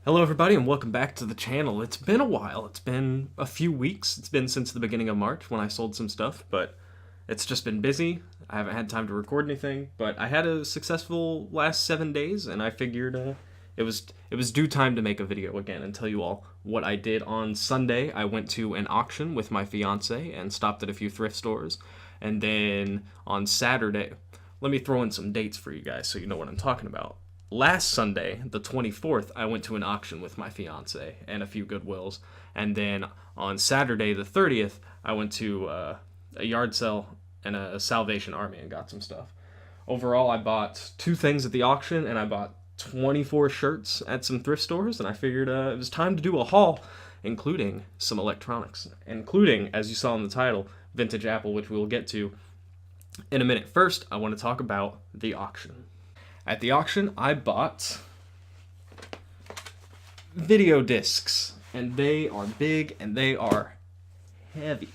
Hello everybody and welcome back to the channel. It's been a while. It's been a few weeks. It's been since the beginning of March when I sold some stuff, but it's just been busy. I haven't had time to record anything, but I had a successful last 7 days and I figured it was due time to make a video again and tell you all what I did on Sunday. I went to an auction with my fiance and stopped at a few thrift stores. And then on Saturday, let me throw in some dates for you guys so you know what I'm talking about. Last Sunday, the 24th, I went to an auction with my fiance and a few Goodwills. And then on Saturday, the 30th, I went to a yard sale and a Salvation Army and got some stuff. Overall, I bought 2 things at the auction and I bought 24 shirts at some thrift stores. And I figured it was time to do a haul, including some electronics, including, as you saw in the title, vintage Apple, which we will get to in a minute. First, I want to talk about the auction. At the auction, I bought video discs, and they are big and they are heavy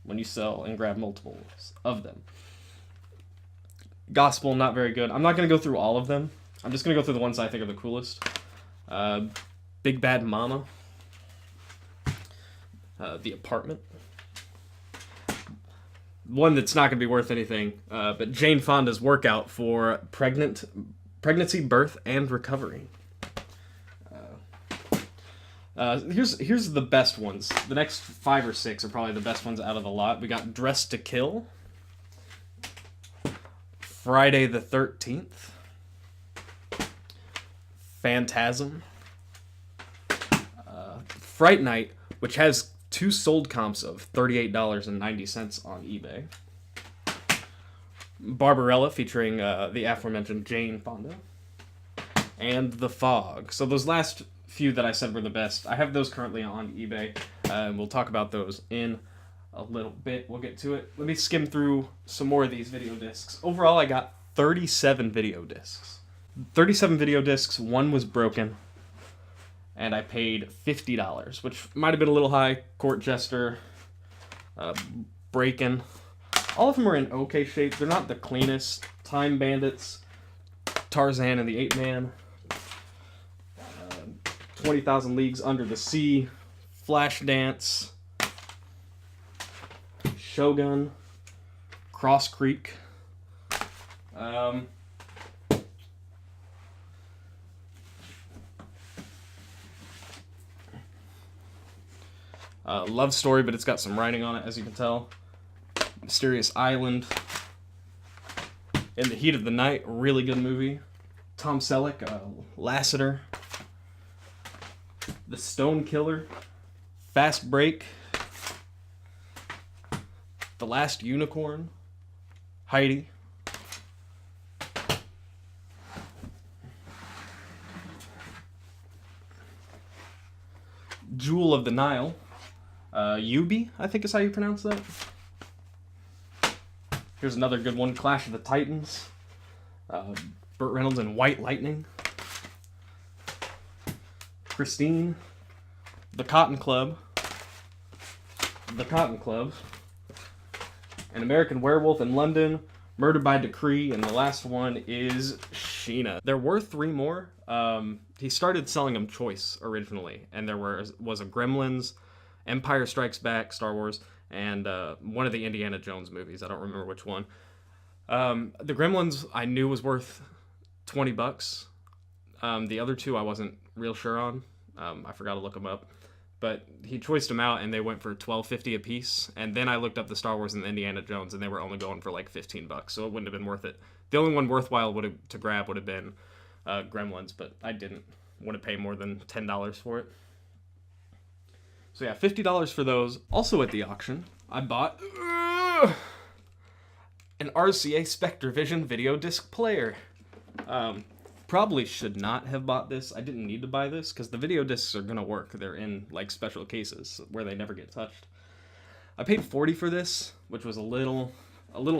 when you sell and grab multiples of them. Gospel, not very good. I'm not going to go through all of them. I'm just going to go through the ones I think are the coolest. Big Bad Mama. The Apartment. One that's not going to be worth anything, but Jane Fonda's workout for pregnancy, birth, and recovery. Here's the best ones. The next 5 or 6 are probably the best ones out of the lot. We got Dressed to Kill, Friday the 13th, Phantasm, Fright Night, which has 2 sold comps of $38.90 on eBay. Barbarella featuring the aforementioned Jane Fonda. And The Fog. So those last few that I said were the best, I have those currently on eBay. And we'll talk about those in a little bit. We'll get to it. Let me skim through some more of these video discs. Overall, I got 37 video discs. 37 video discs. 1 was broken. And I paid $50, which might have been a little high. Court Jester, Breakin'. All of them are in okay shape. They're not the cleanest. Time Bandits, Tarzan and the Ape Man, 20,000 Leagues Under the Sea, Flashdance, Shogun, Cross Creek. Love Story, but it's got some writing on it, as you can tell. Mysterious Island. In the Heat of the Night, really good movie. Tom Selleck, Lassiter. The Stone Killer. Fast Break. The Last Unicorn. Heidi. Jewel of the Nile. Yubi, I think is how you pronounce that. Here's another good one, Clash of the Titans. Burt Reynolds in White Lightning. Christine. The Cotton Club. The Cotton Club. An American Werewolf in London. Murder by Decree. And the last one is Sheena. There were 3 more. He started selling them choice originally. And there was a Gremlins, Empire Strikes Back, Star Wars, and one of the Indiana Jones movies. I don't remember which one. The Gremlins I knew was worth $20. The other 2 I wasn't real sure on. I forgot to look them up. But he choiced them out and they went for $12.50 a piece. And then I looked up the Star Wars and the Indiana Jones and they were only going for like $15. So it wouldn't have been worth it. The only one worthwhile to grab would have been Gremlins, but I didn't want to pay more than $10 for it. So yeah, $50 for those. Also at the auction, I bought an RCA SpectraVision video disc player. Probably should not have bought this. I didn't need to buy this because the video discs are gonna work. They're in like special cases where they never get touched. I paid $40 for this, which was a little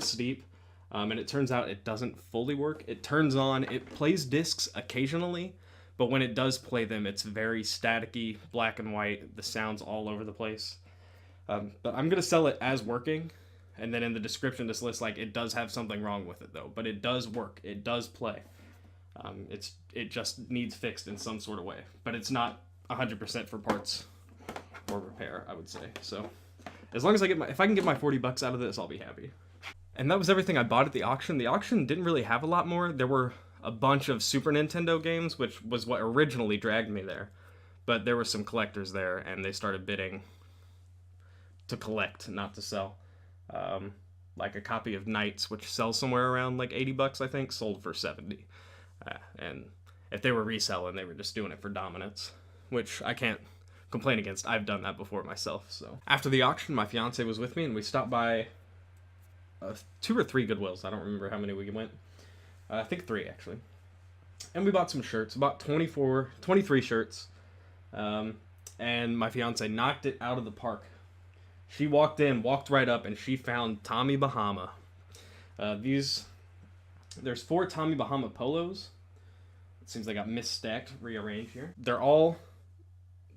steep. And it turns out it doesn't fully work. It turns on, it plays discs occasionally, but when it does play them, it's very staticky, black and white. The sound's all over the place. But I'm going to sell it as working. And then in the description, this list, like, it does have something wrong with it, though. But it does work. It does play. It just needs fixed in some sort of way, but it's not 100% for parts or repair, I would say. So as long as if I can get my $40 out of this, I'll be happy. And that was everything I bought at the auction. The auction didn't really have a lot more. There were a bunch of Super Nintendo games, which was what originally dragged me there. But there were some collectors there, and they started bidding to collect, not to sell. Like a copy of Knights, which sells somewhere around like $80, I think, sold for 70. And if they were reselling, they were just doing it for dominance, which I can't complain against. I've done that before myself. So after the auction, my fiance was with me, and we stopped by 2 or 3 Goodwills. I don't remember how many we went. I think 3, actually. And we bought some shirts, about 23 shirts. And my fiance knocked it out of the park. She walked right up, and she found Tommy Bahama. There's 4 Tommy Bahama polos. It seems they got misstacked, rearranged here. They're all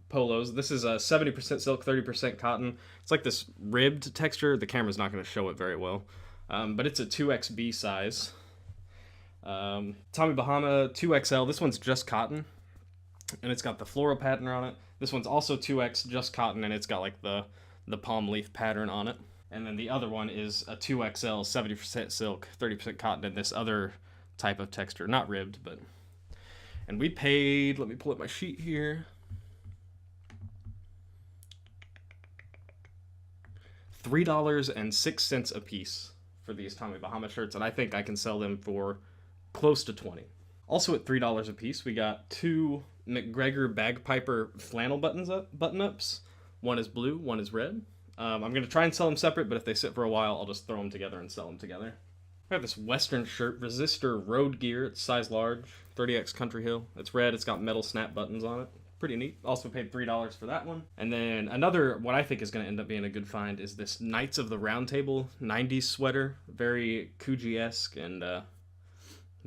polos. This is a 70% silk, 30% cotton. It's like this ribbed texture. The camera's not going to show it very well. But it's a 2XB size. Tommy Bahama 2XL. This one's just cotton. And it's got the floral pattern on it. This one's also 2X, just cotton, and it's got like the palm leaf pattern on it. And then the other one is a 2XL, 70% silk, 30% cotton, and this other type of texture. Not ribbed, but... And we paid... Let me pull up my sheet here. $3.06 a piece for these Tommy Bahama shirts, and I think I can sell them for close to $20. Also at $3 a piece, we got 2 McGregor Bagpiper flannel button-ups. One is blue, one is red. I'm going to try and sell them separate, but if they sit for a while, I'll just throw them together and sell them together. I have this Western shirt, Resistor Road Gear. It's size large, 30X Country Hill. It's red, it's got metal snap buttons on it. Pretty neat. Also paid $3 for that one. And then another, what I think is going to end up being a good find, is this Knights of the Round Table 90s sweater. Very Coogee-esque and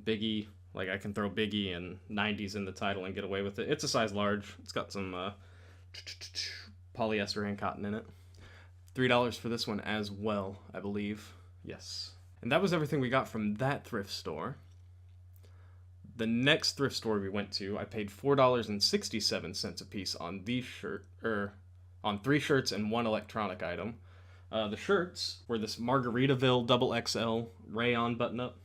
Biggie. Like, I can throw Biggie and 90s in the title and get away with it. It's a size large. It's got some polyester and cotton in it. $3 for this one as well, I believe. Yes. And that was everything we got from that thrift store. The next thrift store we went to, I paid $4.67 a piece on on 3 shirts and 1 electronic item. The shirts were this Margaritaville Double XL rayon button-up.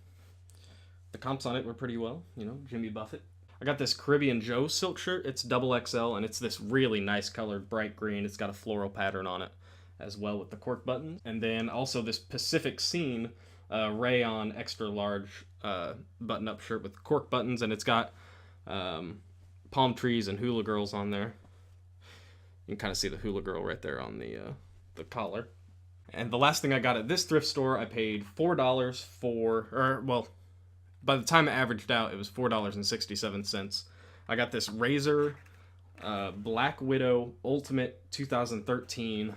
The comps on it were pretty well, you know, Jimmy Buffett. I got this Caribbean Joe silk shirt. It's double XL, and it's this really nice colored bright green. It's got a floral pattern on it as well with the cork buttons. And then also this Pacific Scene rayon extra large button-up shirt with cork buttons, and it's got palm trees and hula girls on there. You can kind of see the hula girl right there on the collar. And the last thing I got at this thrift store, I paid $4 for, by the time it averaged out, it was $4.67. I got this Razer Black Widow Ultimate 2013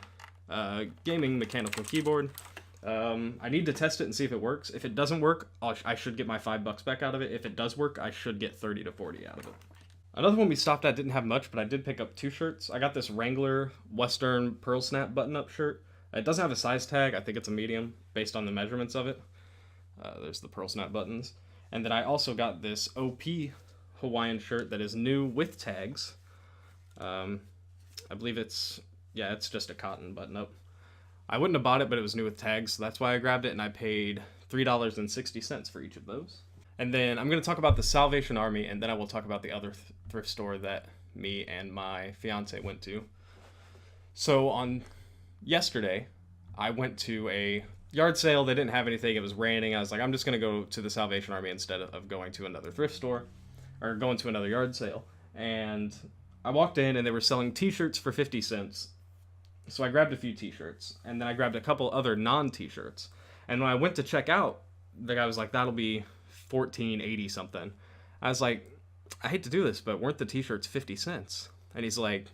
gaming mechanical keyboard. I need to test it and see if it works. If it doesn't work, I should get my $5 back out of it. If it does work, I should get 30 to 40 out of it. Another one we stopped at didn't have much, but I did pick up 2 shirts. I got this Wrangler Western Pearl Snap button-up shirt. It doesn't have a size tag. I think it's a medium based on the measurements of it. There's the Pearl Snap buttons. And then I also got this OP Hawaiian shirt that is new with tags. I believe it's just a cotton button-up. I wouldn't have bought it, but it was new with tags, so that's why I grabbed it, and I paid $3.60 for each of those. And then I'm going to talk about the Salvation Army, and then I will talk about the other thrift store that me and my fiance went to. So on yesterday, I went to a yard sale. They didn't have anything. It was raining. I was like, I'm just going to go to the Salvation Army instead of going to another thrift store or going to another yard sale. And I walked in, and they were selling t-shirts for 50 cents. So I grabbed a few t-shirts, and then I grabbed a couple other non-t-shirts. And when I went to check out, the guy was like, that'll be $14.80 something. I was like, I hate to do this, but weren't the t-shirts 50 cents? And he's like,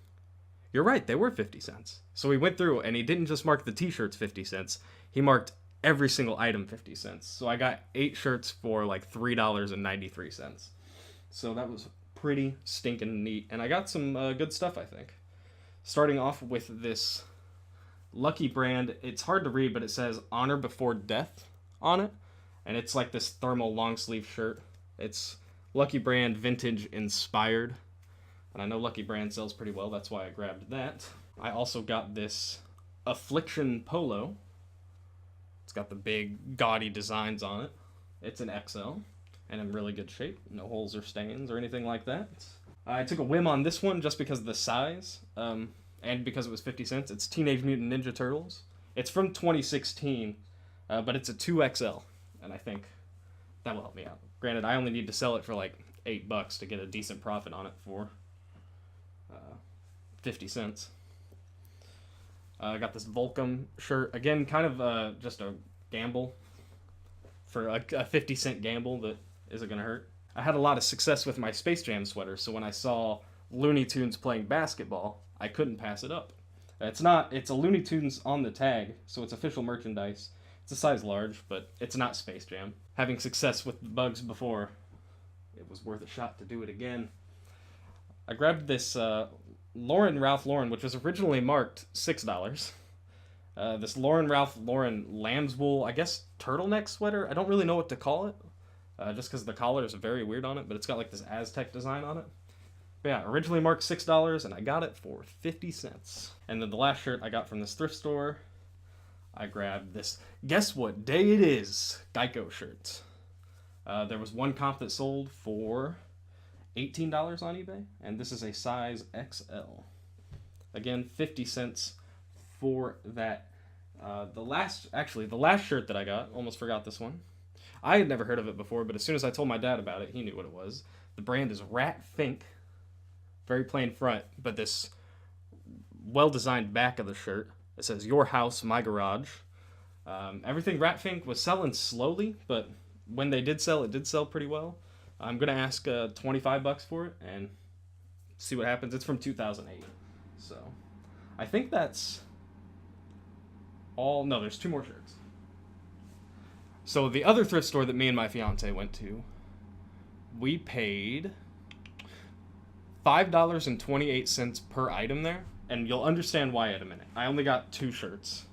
you're right, they were 50 cents. So we went through, and he didn't just mark the t-shirts 50 cents. He marked every single item 50 cents. So I got 8 shirts for like $3.93. So that was pretty stinking neat. And I got some good stuff, I think. Starting off with this Lucky brand. It's hard to read, but it says Honor Before Death on it. And it's like this thermal long sleeve shirt. It's Lucky Brand Vintage Inspired. And I know Lucky Brand sells pretty well, that's why I grabbed that. I also got this Affliction Polo. It's got the big gaudy designs on it. It's an XL and in really good shape. No holes or stains or anything like that. I took a whim on this one just because of the size and because it was 50 cents. It's Teenage Mutant Ninja Turtles. It's from 2016, but it's a 2XL, and I think that will help me out. Granted, I only need to sell it for like $8 to get a decent profit on it for 50 cents. I got this Volcom shirt. Again, kind of just a gamble for a 50-cent gamble that isn't going to hurt. I had a lot of success with my Space Jam sweater, so when I saw Looney Tunes playing basketball, I couldn't pass it up. It's a Looney Tunes on the tag, so it's official merchandise. It's a size large, but it's not Space Jam. Having success with the Bugs before, it was worth a shot to do it again. I grabbed this Ralph Lauren, which was originally marked $6. This Ralph Lauren lamb's wool, I guess turtleneck sweater. I don't really know what to call it, just because the collar is very weird on it, but it's got like this Aztec design on it. But yeah, originally marked $6, and I got it for 50 cents. And then the last shirt I got from this thrift store, I grabbed this Guess What Day It Is Geico shirt. There was one comp that sold for $18 on eBay, and this is a size XL. Again, 50 cents for that. The last shirt that I got, almost forgot this one. I had never heard of it before, but as soon as I told my dad about it, he knew what it was. The brand is Rat Fink. Very plain front, but this well-designed back of the shirt. It says, "Your house, my garage." Everything Rat Fink was selling slowly, but when they did sell, it did sell pretty well. I'm going to ask $25 for it and see what happens. It's from 2008. So I think that's all. No, there's 2 more shirts. So the other thrift store that me and my fiance went to, we paid $5.28 per item there, and you'll understand why in a minute. I only got 2 shirts.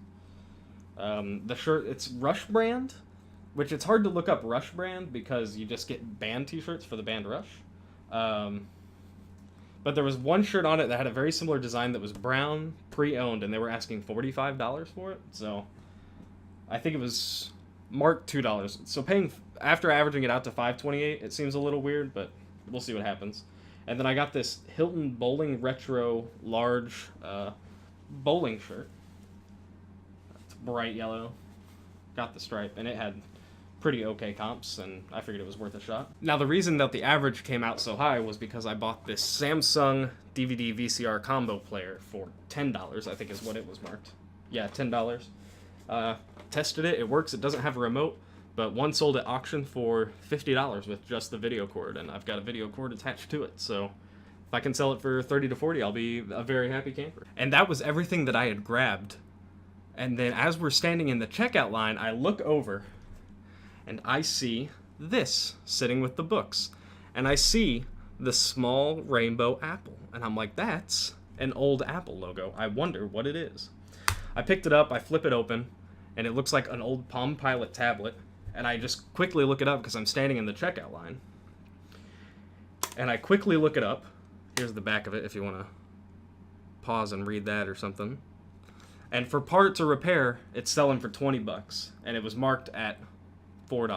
The shirt, it's Rush brand, which it's hard to look up Rush brand because you just get band t-shirts for the band Rush. But there was one shirt on it that had a very similar design that was brown, pre-owned, and they were asking $45 for it. So I think it was marked $2. So paying, after averaging it out to $5.28, it seems a little weird, but we'll see what happens. And then I got this Hilton Bowling Retro large bowling shirt. It's bright yellow. Got the stripe, and it had pretty okay comps, and I figured it was worth a shot. Now, the reason that the average came out so high was because I bought this Samsung DVD VCR combo player for $10, I think is what it was marked. Yeah, $10. Tested it, it works, it doesn't have a remote, but one sold at auction for $50 with just the video cord, and I've got a video cord attached to it, so if I can sell it for $30 to $40, I'll be a very happy camper. And that was everything that I had grabbed. And then as we're standing in the checkout line, I look over, and I see this sitting with the books. And I see the small rainbow apple. And I'm like, that's an old Apple logo. I wonder what it is. I picked it up, I flip it open, and it looks like an old Palm Pilot tablet. And I just quickly look it up because I'm standing in the checkout line. And I quickly look it up. Here's the back of it if you want to pause and read that or something. And for parts or repair, it's selling for $20. And it was marked at $4.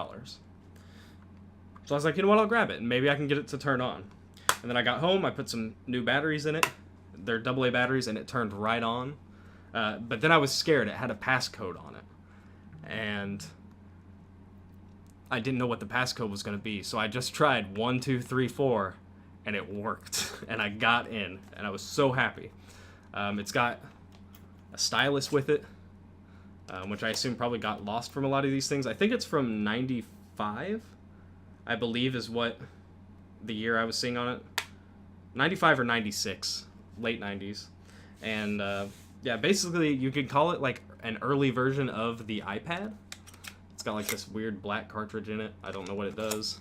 So I was like, you know what, I'll grab it, and maybe I can get it to turn on. And then I got home, I put some new batteries in it. They're AA batteries, and it turned right on. But then I was scared. It had a passcode on it. And I didn't know what the passcode was going to be, so I just tried 1, 2, 3, 4, and it worked. And I got in, and I was so happy. It's got a stylus with it, which I assume probably got lost from a lot of these things. I think it's from 95, I believe is what the year I was seeing on it. 95 or 96, late 90s. And yeah, basically you could call it like an early version of the iPad. It's got like this weird black cartridge in it. I don't know what it does.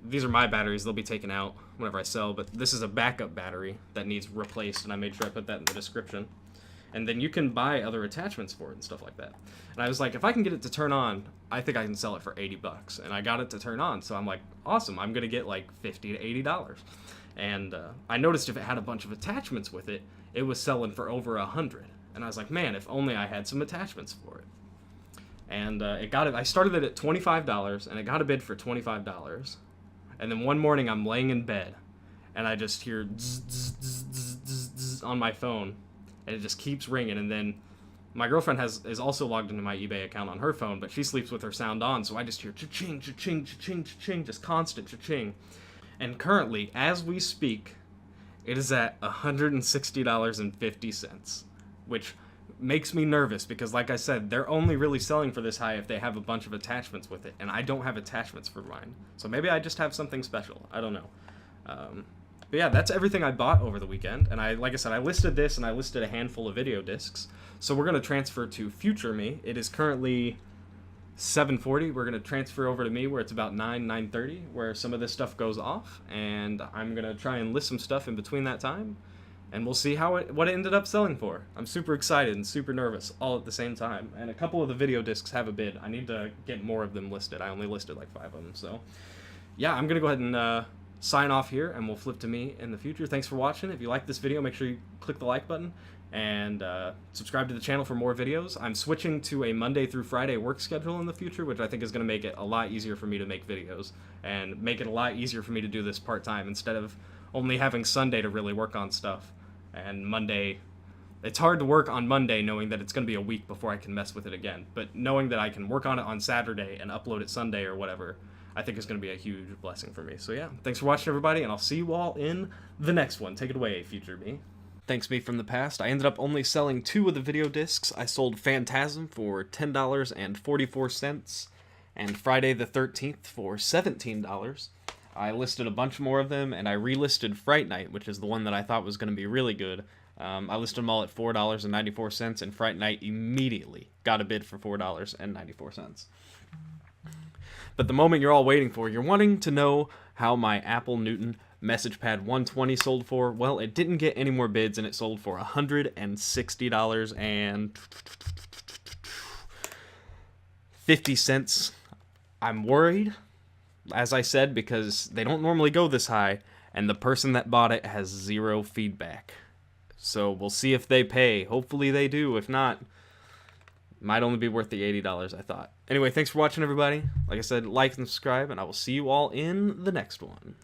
These are my batteries. They'll be taken out whenever I sell, but this is a backup battery that needs replaced, and I made sure I put that in the description. and then you can buy other attachments for it and stuff like that. And I was like, if I can get it to turn on, I think I can sell it for $80. And I got it to turn on, so I'm like, awesome, I'm gonna get like $50 to $80. And I noticed if it had a bunch of attachments with it, it was selling for over $100. And I was like, man, if only I had some attachments for it. And I started it at $25, and it got a bid for $25. And then one morning I'm laying in bed, and I just hear zzz, zzz, zzz, zzz, zzz, zzz on my phone, and it just keeps ringing. And then my girlfriend is also logged into my eBay account on her phone, but she sleeps with her sound on, so I just hear cha-ching, cha-ching, cha-ching, cha-ching, just constant cha-ching. And currently, as we speak, it is at $160.50, which makes me nervous because, like I said, they're only really selling for this high if they have a bunch of attachments with it, and I don't have attachments for mine. So maybe I just have something special. I don't know. But yeah, that's everything I bought over the weekend, and like I said, I listed this, and I listed a handful of video discs. So we're going to transfer to future me. It is currently 7:40. We're going to transfer over to me where it's about 9:30, where some of this stuff goes off, and I'm going to try and list some stuff in between that time. And we'll see what it ended up selling for. I'm super excited and super nervous all at the same time. And a couple of the video discs have a bid. I need to get more of them listed. I only listed like 5 of them. So yeah, I'm going to go ahead and sign off here, and we'll flip to me in the future. Thanks for watching. If you like this video, make sure you click the like button and subscribe to the channel for more videos. I'm switching to a Monday through Friday work schedule in the future, which I think is going to make it a lot easier for me to make videos and make it a lot easier for me to do this part-time instead of only having Sunday to really work on stuff. And Monday, it's hard to work on Monday knowing that it's going to be a week before I can mess with it again. But knowing that I can work on it on Saturday and upload it Sunday or whatever, I think is going to be a huge blessing for me. So yeah, thanks for watching, everybody, and I'll see you all in the next one. Take it away, future me. Thanks, me from the past. I ended up only selling 2 of the video discs. I sold Phantasm for $10.44 and Friday the 13th for $17. I listed a bunch more of them, and I relisted Fright Night, which is the one that I thought was going to be really good. I listed them all at $4.94, and Fright Night immediately got a bid for $4.94. But the moment you're all waiting for, you're wanting to know how my Apple Newton Message Pad 120 sold for. Well, it didn't get any more bids, and it sold for $160.50. I'm worried, as I said, because they don't normally go this high, and the person that bought it has 0 feedback. So we'll see if they pay. Hopefully they do. If not, it might only be worth the $80 I thought. Anyway, thanks for watching, everybody. Like I said, like and subscribe, and I will see you all in the next one.